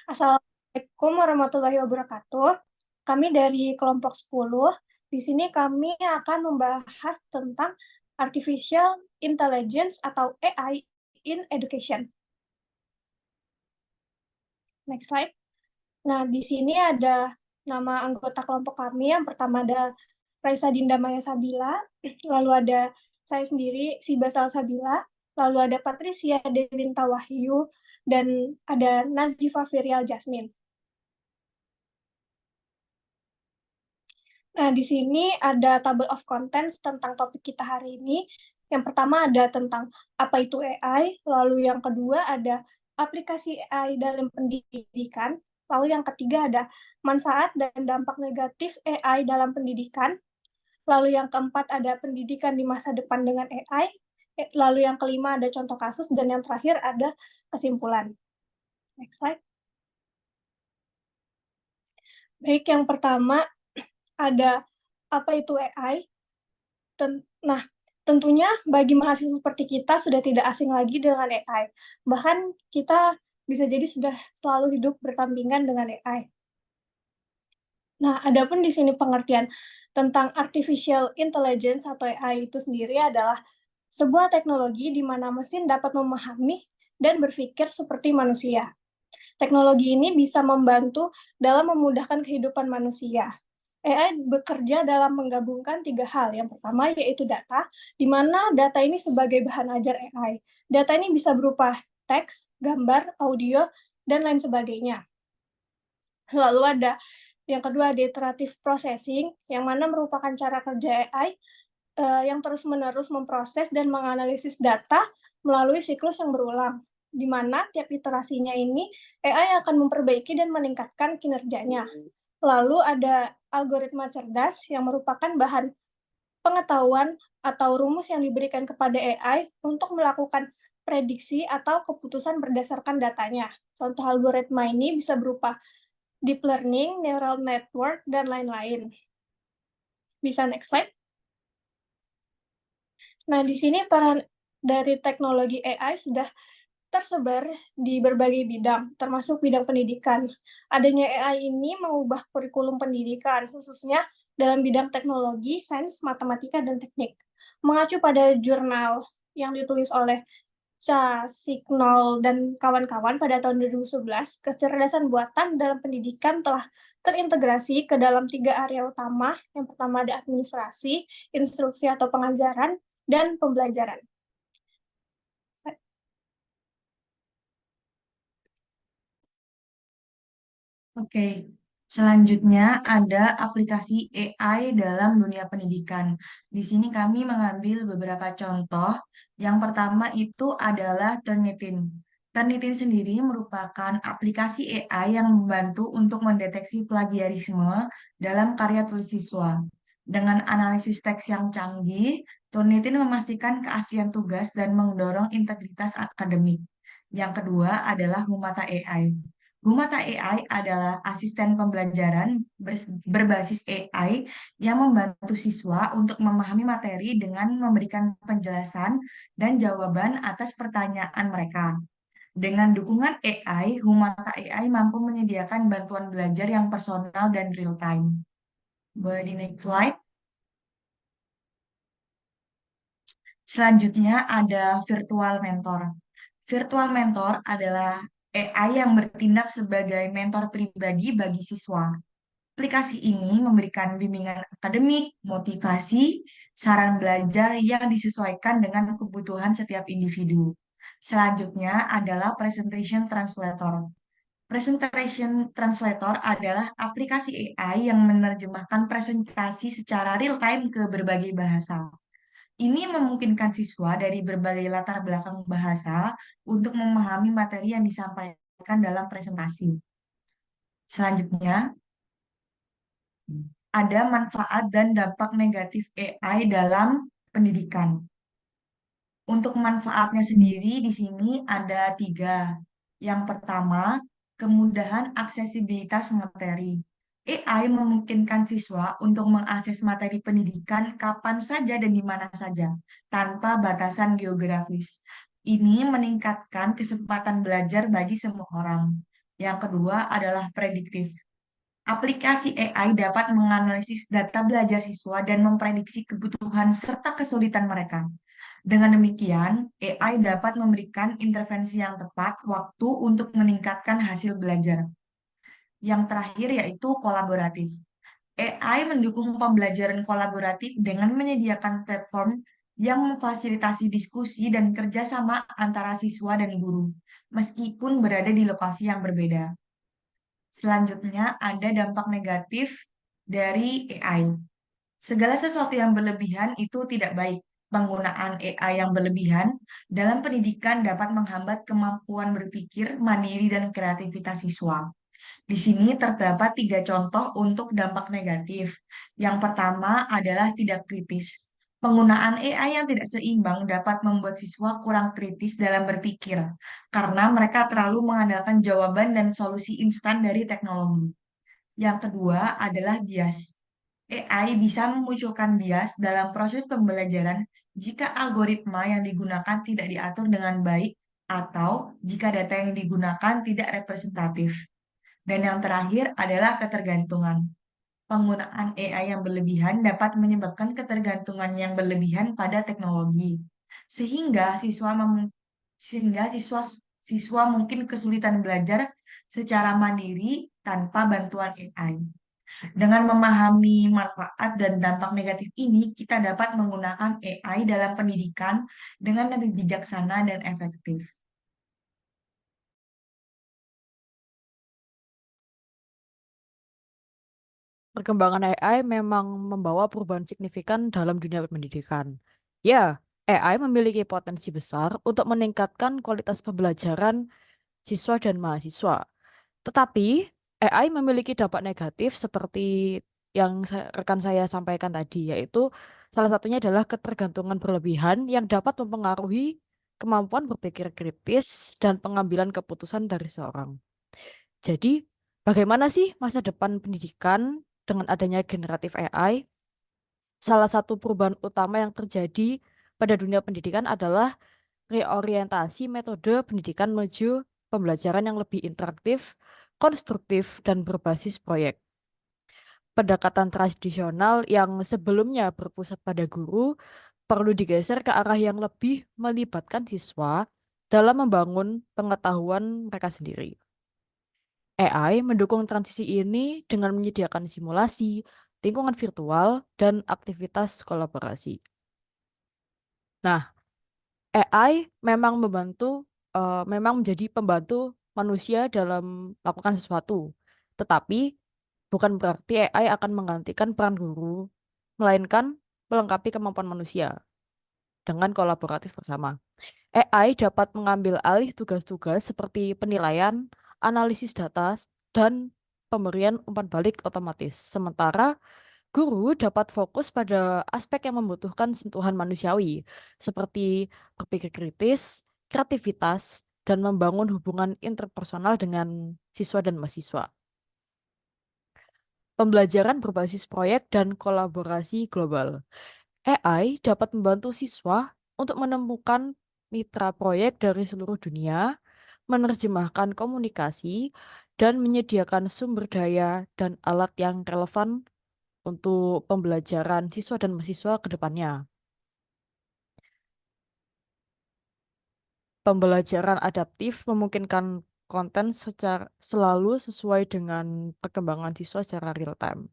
Assalamualaikum warahmatullahi wabarakatuh. Kami dari kelompok 10. Di sini kami akan membahas tentang Artificial Intelligence atau AI in Education. Next slide. Nah, di sini ada nama anggota kelompok kami. Yang pertama ada Raisa Dinda Maya Sabila, lalu ada saya sendiri, Siba Salsabila, lalu ada Patricia Dewinta Wahyu, dan ada Nazifa Firial Jasmine. Nah, di sini ada table of contents tentang topik kita hari ini. Yang pertama ada tentang apa itu AI, lalu yang kedua ada aplikasi AI dalam pendidikan, lalu yang ketiga ada manfaat dan dampak negatif AI dalam pendidikan, lalu yang keempat ada pendidikan di masa depan dengan AI, lalu yang kelima ada contoh kasus, dan yang terakhir ada kesimpulan. Next slide. Baik, yang pertama ada apa itu AI. Nah, tentunya bagi mahasiswa seperti kita sudah tidak asing lagi dengan AI. Bahkan kita bisa jadi sudah selalu hidup berdampingan dengan AI. Nah, adapun di sini pengertian tentang artificial intelligence atau AI itu sendiri adalah sebuah teknologi di mana mesin dapat memahami dan berpikir seperti manusia. Teknologi ini bisa membantu dalam memudahkan kehidupan manusia. AI bekerja dalam menggabungkan 3 hal. Yang pertama yaitu data, di mana data ini sebagai bahan ajar AI. Data ini bisa berupa teks, gambar, audio, dan lain sebagainya. Lalu ada yang kedua, iterative processing, yang mana merupakan cara kerja AI yang terus-menerus memproses dan menganalisis data melalui siklus yang berulang, di mana tiap iterasinya ini AI akan memperbaiki dan meningkatkan kinerjanya. Lalu ada algoritma cerdas yang merupakan bahan pengetahuan atau rumus yang diberikan kepada AI untuk melakukan prediksi atau keputusan berdasarkan datanya. Contoh algoritma ini bisa berupa deep learning, neural network, dan lain-lain. Bisa next slide. Nah, di sini peran dari teknologi AI sudah tersebar di berbagai bidang, termasuk bidang pendidikan. Adanya AI ini mengubah kurikulum pendidikan, khususnya dalam bidang teknologi, sains, matematika, dan teknik. Mengacu pada jurnal yang ditulis oleh Cha Signol dan kawan-kawan pada tahun 2011, kecerdasan buatan dalam pendidikan telah terintegrasi ke dalam 3 area utama. Yang pertama ada administrasi, instruksi atau pengajaran, dan pembelajaran. Oke, selanjutnya ada aplikasi AI dalam dunia pendidikan. Di sini kami mengambil beberapa contoh. Yang pertama itu adalah Turnitin. Turnitin sendiri merupakan aplikasi AI yang membantu untuk mendeteksi plagiarisme dalam karya tulis siswa. Dengan analisis teks yang canggih, Turnitin memastikan keaslian tugas dan mendorong integritas akademik. Yang kedua adalah Humata AI. Rumata AI adalah asisten pembelajaran berbasis AI yang membantu siswa untuk memahami materi dengan memberikan penjelasan dan jawaban atas pertanyaan mereka. Dengan dukungan AI, Humata AI mampu menyediakan bantuan belajar yang personal dan real-time. Boleh di next slide. Selanjutnya ada virtual mentor. Virtual mentor adalah AI yang bertindak sebagai mentor pribadi bagi siswa. Aplikasi ini memberikan bimbingan akademik, motivasi, saran belajar yang disesuaikan dengan kebutuhan setiap individu. Selanjutnya adalah Presentation Translator. Presentation Translator adalah aplikasi AI yang menerjemahkan presentasi secara real-time ke berbagai bahasa. Ini memungkinkan siswa dari berbagai latar belakang bahasa untuk memahami materi yang disampaikan dalam presentasi. Selanjutnya, ada manfaat dan dampak negatif AI dalam pendidikan. Untuk manfaatnya sendiri di sini ada 3. Yang pertama, kemudahan aksesibilitas materi. AI memungkinkan siswa untuk mengakses materi pendidikan kapan saja dan di mana saja, tanpa batasan geografis. Ini meningkatkan kesempatan belajar bagi semua orang. Yang kedua adalah prediktif. Aplikasi AI dapat menganalisis data belajar siswa dan memprediksi kebutuhan serta kesulitan mereka. Dengan demikian, AI dapat memberikan intervensi yang tepat waktu untuk meningkatkan hasil belajar. Yang terakhir yaitu kolaboratif. AI mendukung pembelajaran kolaboratif dengan menyediakan platform yang memfasilitasi diskusi dan kerjasama antara siswa dan guru, meskipun berada di lokasi yang berbeda. Selanjutnya, ada dampak negatif dari AI. Segala sesuatu yang berlebihan itu tidak baik. Penggunaan AI yang berlebihan dalam pendidikan dapat menghambat kemampuan berpikir mandiri dan kreativitas siswa. Di sini terdapat tiga contoh untuk dampak negatif. Yang pertama adalah tidak kritis. Penggunaan AI yang tidak seimbang dapat membuat siswa kurang kritis dalam berpikir, karena mereka terlalu mengandalkan jawaban dan solusi instan dari teknologi. Yang kedua adalah bias. AI bisa memunculkan bias dalam proses pembelajaran jika algoritma yang digunakan tidak diatur dengan baik atau jika data yang digunakan tidak representatif. Dan yang terakhir adalah ketergantungan. Penggunaan AI yang berlebihan dapat menyebabkan ketergantungan yang berlebihan pada teknologi, sehingga siswa mungkin kesulitan belajar secara mandiri tanpa bantuan AI. Dengan memahami manfaat dan dampak negatif ini, kita dapat menggunakan AI dalam pendidikan dengan lebih bijaksana dan efektif. Perkembangan AI memang membawa perubahan signifikan dalam dunia pendidikan. Ya, AI memiliki potensi besar untuk meningkatkan kualitas pembelajaran siswa dan mahasiswa. Tetapi, AI memiliki dampak negatif seperti yang rekan saya sampaikan tadi, yaitu salah satunya adalah ketergantungan berlebihan yang dapat mempengaruhi kemampuan berpikir kritis dan pengambilan keputusan dari seorang. Jadi, bagaimana sih masa depan pendidikan dengan adanya generatif AI? Salah satu perubahan utama yang terjadi pada dunia pendidikan adalah reorientasi metode pendidikan menuju pembelajaran yang lebih interaktif, konstruktif, dan berbasis proyek. Pendekatan tradisional yang sebelumnya berpusat pada guru perlu digeser ke arah yang lebih melibatkan siswa dalam membangun pengetahuan mereka sendiri. AI mendukung transisi ini dengan menyediakan simulasi, lingkungan virtual, dan aktivitas kolaborasi. Nah, AI memang menjadi pembantu manusia dalam melakukan sesuatu. Tetapi bukan berarti AI akan menggantikan peran guru, melainkan melengkapi kemampuan manusia dengan kolaboratif bersama. AI dapat mengambil alih tugas-tugas seperti penilaian, analisis data, dan pemberian umpan balik otomatis. Sementara guru dapat fokus pada aspek yang membutuhkan sentuhan manusiawi, seperti berpikir kritis, kreativitas, dan membangun hubungan interpersonal dengan siswa dan mahasiswa. Pembelajaran berbasis proyek dan kolaborasi global. AI dapat membantu siswa untuk menemukan mitra proyek dari seluruh dunia, menerjemahkan komunikasi, dan menyediakan sumber daya dan alat yang relevan untuk pembelajaran siswa dan mahasiswa ke depannya. Pembelajaran adaptif memungkinkan konten secara selalu sesuai dengan perkembangan siswa secara real time.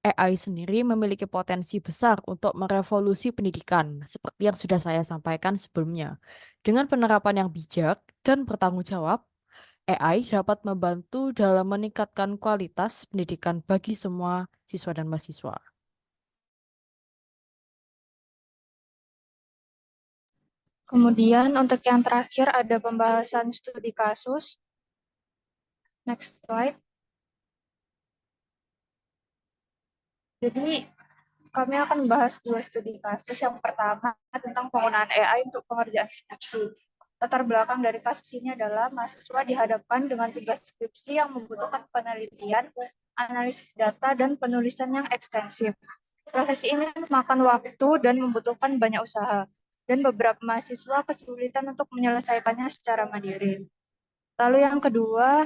AI sendiri memiliki potensi besar untuk merevolusi pendidikan, seperti yang sudah saya sampaikan sebelumnya. Dengan penerapan yang bijak dan bertanggung jawab, AI dapat membantu dalam meningkatkan kualitas pendidikan bagi semua siswa dan mahasiswa. Kemudian untuk yang terakhir ada pembahasan studi kasus. Next slide. Jadi kami akan membahas dua studi kasus. Yang pertama tentang penggunaan AI untuk pengerjaan skripsi. Latar belakang dari kasus ini adalah mahasiswa dihadapkan dengan tugas skripsi yang membutuhkan penelitian, analisis data, dan penulisan yang ekstensif. Proses ini memakan waktu dan membutuhkan banyak usaha, dan beberapa mahasiswa kesulitan untuk menyelesaikannya secara mandiri. Lalu yang kedua,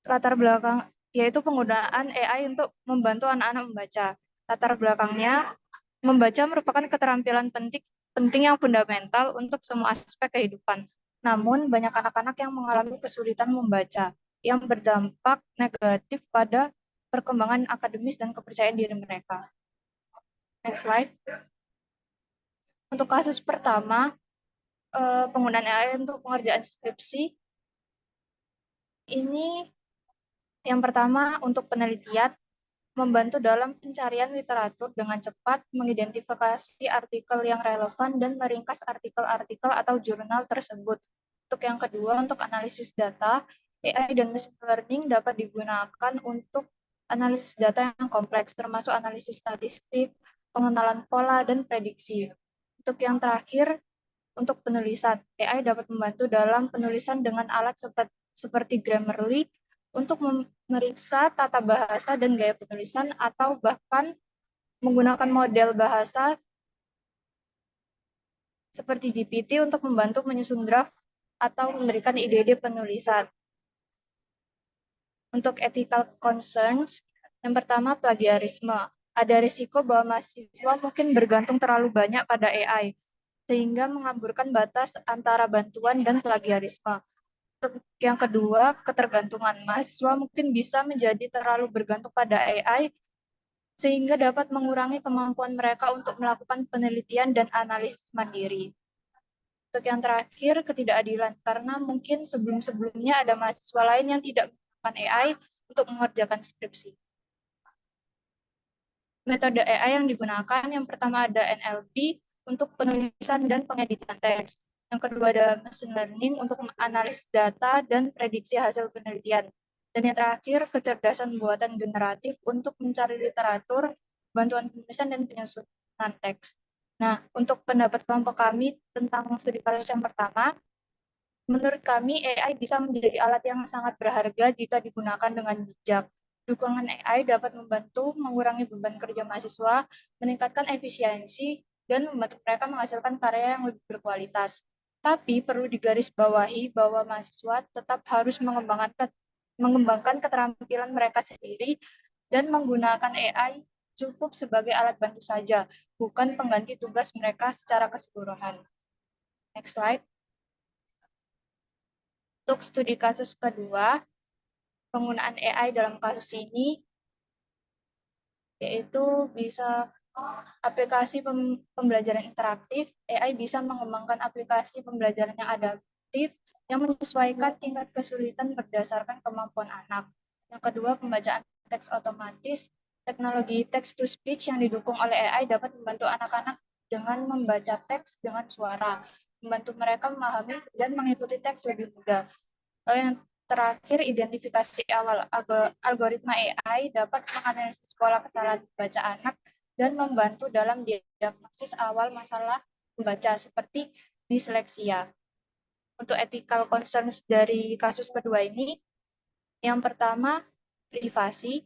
latar belakang yaitu penggunaan AI untuk membantu anak-anak membaca. Latar belakangnya, membaca merupakan keterampilan penting yang fundamental untuk semua aspek kehidupan. Namun, banyak anak-anak yang mengalami kesulitan membaca, yang berdampak negatif pada perkembangan akademis dan kepercayaan diri mereka. Next slide. Untuk kasus pertama, penggunaan AI untuk pengerjaan skripsi, ini yang pertama untuk penelitian, membantu dalam pencarian literatur dengan cepat, mengidentifikasi artikel yang relevan, dan meringkas artikel-artikel atau jurnal tersebut. Untuk yang kedua, untuk analisis data, AI dan machine learning dapat digunakan untuk analisis data yang kompleks, termasuk analisis statistik, pengenalan pola, dan prediksi. Untuk yang terakhir, untuk penulisan, AI dapat membantu dalam penulisan dengan alat seperti Grammarly untuk memeriksa tata bahasa dan gaya penulisan, atau bahkan menggunakan model bahasa seperti GPT untuk membantu menyusun draft atau memberikan ide-ide penulisan. Untuk ethical concerns, yang pertama plagiarisme. Ada risiko bahwa mahasiswa mungkin bergantung terlalu banyak pada AI, sehingga mengamburkan batas antara bantuan dan plagiarisme. Untuk yang kedua, ketergantungan. Mahasiswa mungkin bisa menjadi terlalu bergantung pada AI, sehingga dapat mengurangi kemampuan mereka untuk melakukan penelitian dan analisis mandiri. Untuk yang terakhir, ketidakadilan. Karena mungkin sebelum-sebelumnya ada mahasiswa lain yang tidak menggunakan AI untuk mengerjakan skripsi. Metode AI yang digunakan, yang pertama ada NLP untuk penulisan dan pengeditan teks. Yang kedua ada machine learning untuk menganalisis data dan prediksi hasil penelitian. Dan yang terakhir, kecerdasan buatan generatif untuk mencari literatur, bantuan penulisan, dan penyusunan teks. Nah, untuk pendapat kelompok kami tentang studi kasus yang pertama, menurut kami AI bisa menjadi alat yang sangat berharga jika digunakan dengan bijak. Dukungan AI dapat membantu mengurangi beban kerja mahasiswa, meningkatkan efisiensi, dan membantu mereka menghasilkan karya yang lebih berkualitas. Tapi perlu digarisbawahi bahwa mahasiswa tetap harus mengembangkan keterampilan mereka sendiri, dan menggunakan AI cukup sebagai alat bantu saja, bukan pengganti tugas mereka secara keseluruhan. Next slide. Untuk studi kasus kedua, penggunaan AI dalam kasus ini yaitu bisa aplikasi pembelajaran interaktif. AI bisa mengembangkan aplikasi pembelajaran yang adaptif yang menyesuaikan tingkat kesulitan berdasarkan kemampuan anak. Yang kedua, pembacaan teks otomatis. Teknologi text-to-speech yang didukung oleh AI dapat membantu anak-anak dengan membaca teks dengan suara, membantu mereka memahami dan mengikuti teks lebih mudah. Lalu yang terakhir, identifikasi awal. Algoritma AI dapat menganalisis pola kesalahan membaca anak dan membantu dalam diagnosis awal masalah membaca seperti disleksia. Untuk ethical concerns dari kasus kedua ini, yang pertama, privasi.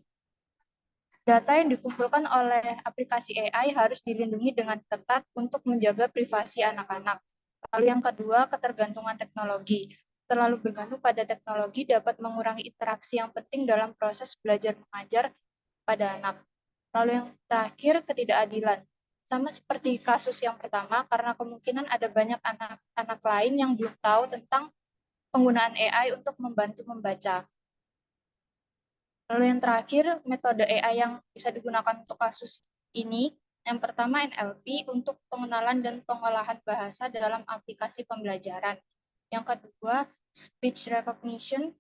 Data yang dikumpulkan oleh aplikasi AI harus dilindungi dengan ketat untuk menjaga privasi anak-anak. Lalu yang kedua, ketergantungan teknologi. Terlalu bergantung pada teknologi dapat mengurangi interaksi yang penting dalam proses belajar mengajar pada anak. Lalu yang terakhir, ketidakadilan. Sama seperti kasus yang pertama, karena kemungkinan ada banyak anak-anak lain yang belum tahu tentang penggunaan AI untuk membantu membaca. Lalu yang terakhir, metode AI yang bisa digunakan untuk kasus ini, yang pertama NLP untuk pengenalan dan pengolahan bahasa dalam aplikasi pembelajaran. Yang kedua, speech recognition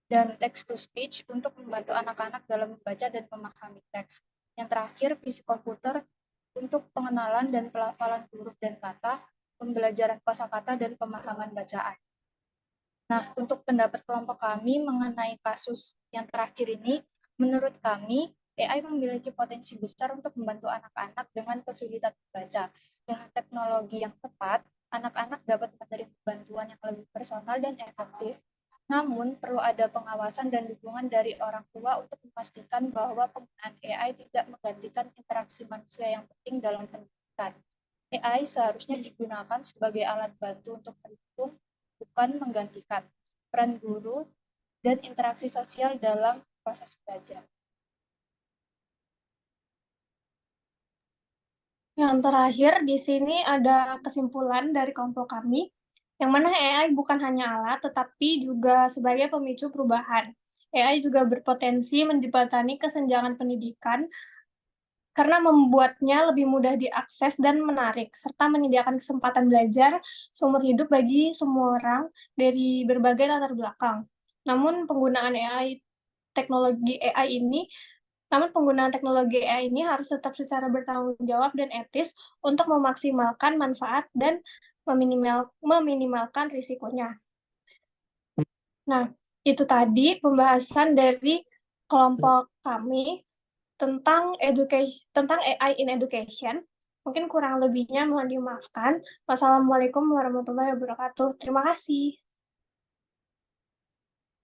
dan text-to-speech untuk membantu anak-anak dalam membaca dan memahami teks. Yang terakhir, fisik komputer untuk pengenalan dan pelafalan huruf dan kata, pembelajaran kosakata, dan pemahaman bacaan. Nah, untuk pendapat kelompok kami mengenai kasus yang terakhir ini, menurut kami, AI memiliki potensi besar untuk membantu anak-anak dengan kesulitan membaca. Dengan teknologi yang tepat, anak-anak dapat menerima bantuan yang lebih personal dan efektif. Namun, perlu ada pengawasan dan dukungan dari orang tua untuk memastikan bahwa penggunaan AI tidak menggantikan interaksi manusia yang penting dalam pendidikan. AI seharusnya digunakan sebagai alat bantu untuk mendukung, bukan menggantikan peran guru dan interaksi sosial dalam proses belajar. Yang terakhir, di sini ada kesimpulan dari kelompok kami, yang mana AI bukan hanya alat, tetapi juga sebagai pemicu perubahan. AI juga berpotensi menjembatani kesenjangan pendidikan karena membuatnya lebih mudah diakses dan menarik, serta menyediakan kesempatan belajar seumur hidup bagi semua orang dari berbagai latar belakang. Namun penggunaan teknologi AI ini harus tetap secara bertanggung jawab dan etis untuk memaksimalkan manfaat dan meminimalkan risikonya. Nah, itu tadi pembahasan dari kelompok kami tentang AI in education. Mungkin kurang lebihnya mohon dimaafkan. Wassalamualaikum warahmatullahi wabarakatuh. Terima kasih.